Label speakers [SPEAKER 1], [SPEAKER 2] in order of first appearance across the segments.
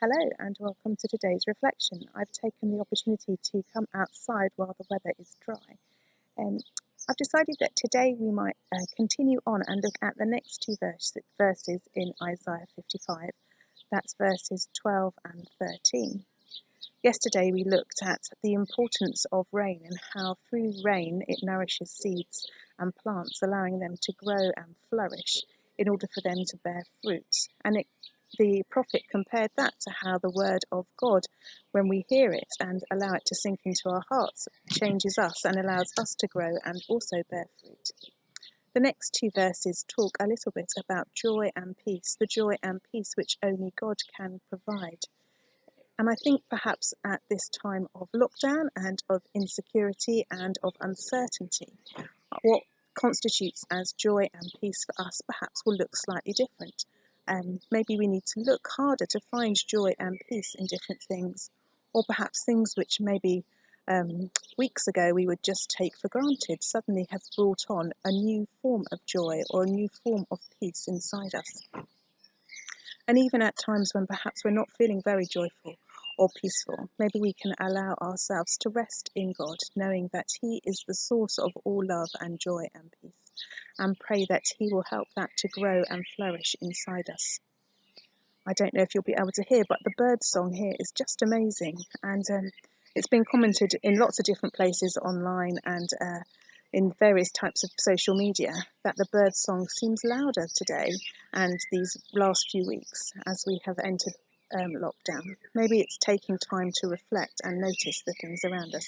[SPEAKER 1] Hello and welcome to today's reflection. I've taken the opportunity to come outside while the weather is dry. I've decided that today we might continue on and look at the next two verses in Isaiah 55. That's verses 12 and 13. Yesterday we looked at the importance of rain and how through rain it nourishes seeds and plants, allowing them to grow and flourish in order for them to bear fruit. And the prophet compared that to how the word of God, when we hear it and allow it to sink into our hearts, changes us and allows us to grow and also bear fruit. The next two verses talk a little bit about joy and peace, the joy and peace which only God can provide. And I think perhaps at this time of lockdown and of insecurity and of uncertainty, what constitutes as joy and peace for us perhaps will look slightly different. Maybe we need to look harder to find joy and peace in different things, or perhaps things which maybe weeks ago we would just take for granted suddenly have brought on a new form of joy or a new form of peace inside us. And even at times when perhaps we're not feeling very joyful or peaceful, maybe we can allow ourselves to rest in God, knowing that He is the source of all love and joy and peace, and pray that He will help that to grow and flourish inside us. I don't know if you'll be able to hear, but the bird song here is just amazing, and it's been commented in lots of different places online and in various types of social media that the bird song seems louder today and these last few weeks as we have entered lockdown. Maybe it's taking time to reflect and notice the things around us.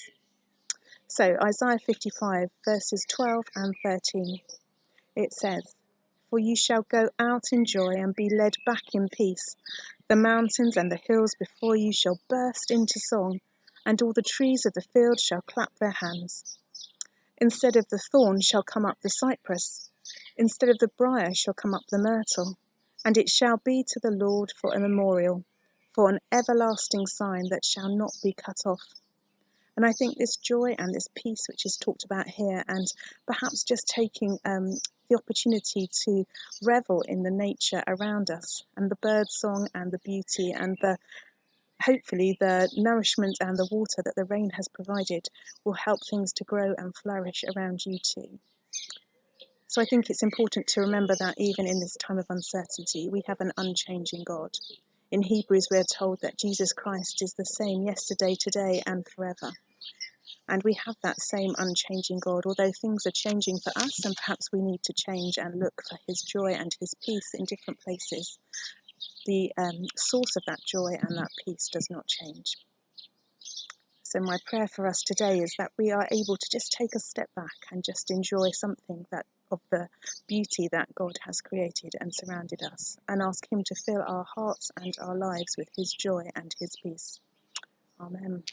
[SPEAKER 1] So Isaiah 55 verses 12 and 13, it says, "For you shall go out in joy and be led back in peace. The mountains and the hills before you shall burst into song, and all the trees of the field shall clap their hands. Instead of the thorn shall come up the cypress, instead of the briar shall come up the myrtle, and it shall be to the Lord for a memorial, for an everlasting sign that shall not be cut off." And I think this joy and this peace which is talked about here, and perhaps just taking the opportunity to revel in the nature around us and the bird song and the beauty and hopefully the nourishment and the water that the rain has provided will help things to grow and flourish around you too. So I think it's important to remember that even in this time of uncertainty, we have an unchanging God. In Hebrews, we're told that Jesus Christ is the same yesterday, today, and forever. And we have that same unchanging God, although things are changing for us and perhaps we need to change and look for His joy and His peace in different places. The source of that joy and that peace does not change. So my prayer for us today is that we are able to just take a step back and just enjoy something that of the beauty that God has created and surrounded us, and ask Him to fill our hearts and our lives with His joy and His peace. Amen.